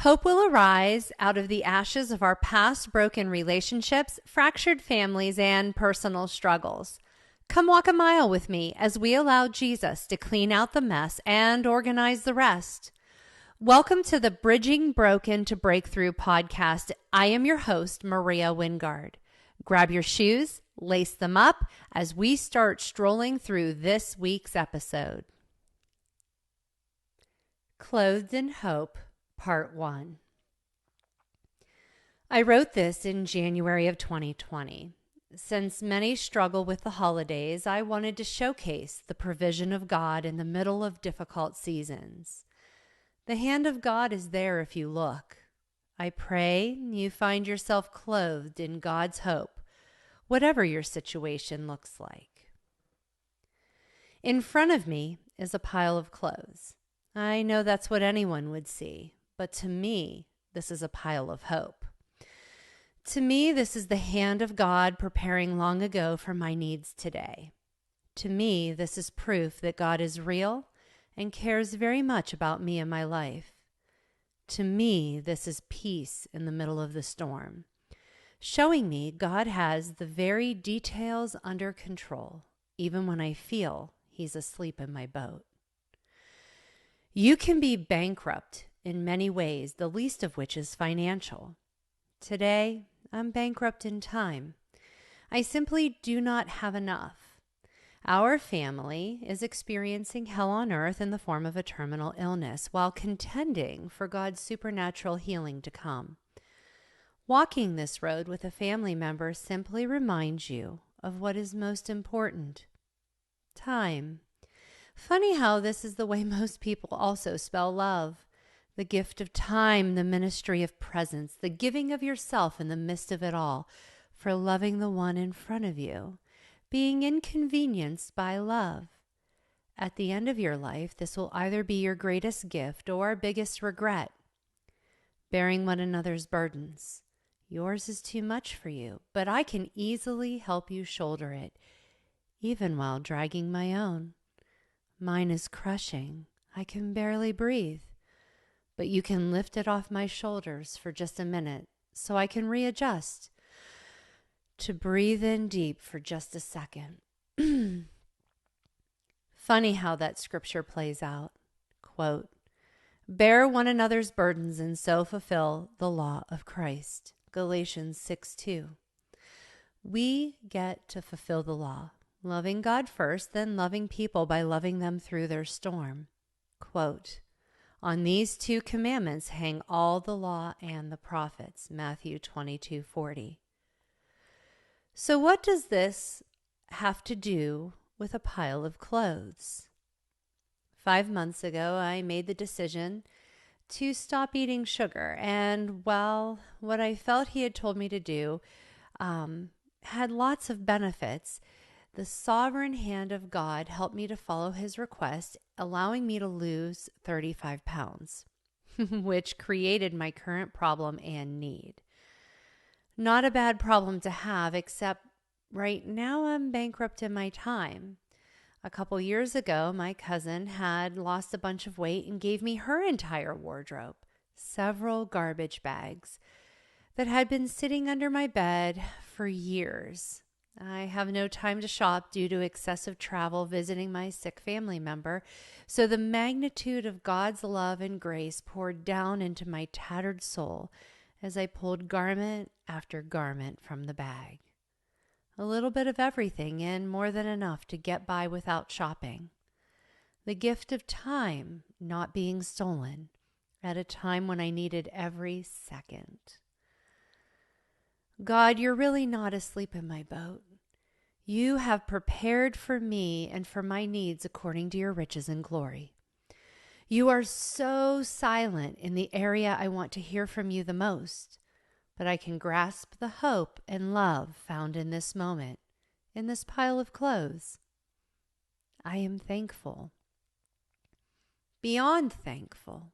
Hope will arise out of the ashes of our past broken relationships, fractured families, and personal struggles. Come walk a mile with me as we allow Jesus to clean out the mess and organize the rest. Welcome to the Bridging Broken to Breakthrough podcast. I am your host, Maria Wingard. Grab your shoes, lace them up as we start strolling through this week's episode. Clothed in Hope, Part 1. I wrote this in January of 2020. Since many struggle with the holidays, I wanted to showcase the provision of God in the middle of difficult seasons. The hand of God is there if you look. I pray you find yourself clothed in God's hope, whatever your situation looks like. In front of me is a pile of clothes. I know that's what anyone would see, but to me, this is a pile of hope. To me, this is the hand of God preparing long ago for my needs today. To me, this is proof that God is real and cares very much about me and my life. To me, this is peace in the middle of the storm, showing me God has the very details under control, even when I feel He's asleep in my boat. You can be bankrupt in many ways, the least of which is financial. Today, I'm bankrupt in time. I simply do not have enough. Our family is experiencing hell on earth in the form of a terminal illness while contending for God's supernatural healing to come. Walking this road with a family member simply reminds you of what is most important: time. Funny how this is the way most people also spell love. The gift of time, the ministry of presence, the giving of yourself in the midst of it all, for loving the one in front of you, being inconvenienced by love. At the end of your life, this will either be your greatest gift or biggest regret. Bearing one another's burdens. Yours is too much for you, but I can easily help you shoulder it, even while dragging my own. Mine is crushing. I can barely breathe. But you can lift it off my shoulders for just a minute so I can readjust. To breathe in deep for just a second. Funny how that scripture plays out. Quote, "Bear one another's burdens and so fulfill the law of Christ." Galatians 6:2. We get to fulfill the law, loving God first, then loving people by loving them through their storm. Quote, "On these two commandments hang all the law and the prophets." Matthew 22:40. So what does this have to do with a pile of clothes? 5 months ago, I made the decision to stop eating sugar. And while what I felt he had told me to do had lots of benefits, the sovereign hand of God helped me to follow his request, allowing me to lose 35 pounds, which created my current problem and need. Not a bad problem to have, except right now I'm bankrupt in my time. A couple years ago, my cousin had lost a bunch of weight and gave me her entire wardrobe, several garbage bags that had been sitting under my bed for years. I have no time to shop due to excessive travel visiting my sick family member, so the magnitude of God's love and grace poured down into my tattered soul as I pulled garment after garment from the bag. A little bit of everything and more than enough to get by without shopping. The gift of time not being stolen at a time when I needed every second. God, you're really not asleep in my boat. You have prepared for me and for my needs according to your riches and glory. You are so silent in the area I want to hear from you the most, but I can grasp the hope and love found in this moment, in this pile of clothes. I am thankful. Beyond thankful.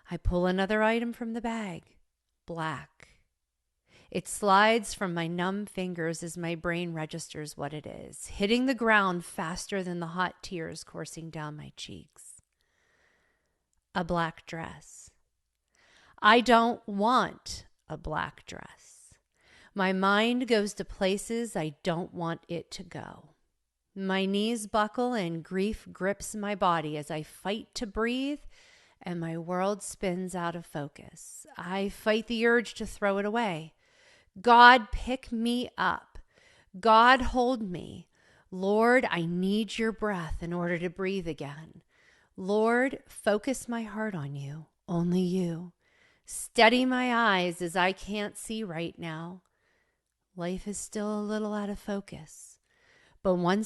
I pull another item from the bag. Black. It slides from my numb fingers as my brain registers what it is, hitting the ground faster than the hot tears coursing down my cheeks. A black dress. I don't want a black dress. My mind goes to places I don't want it to go. My knees buckle and grief grips my body as I fight to breathe, and my world spins out of focus. I fight the urge to throw it away. God, pick me up. God, hold me. Lord, I need your breath in order to breathe again. Lord, focus my heart on you, only you. Steady my eyes as I can't see right now. Life is still a little out of focus, but once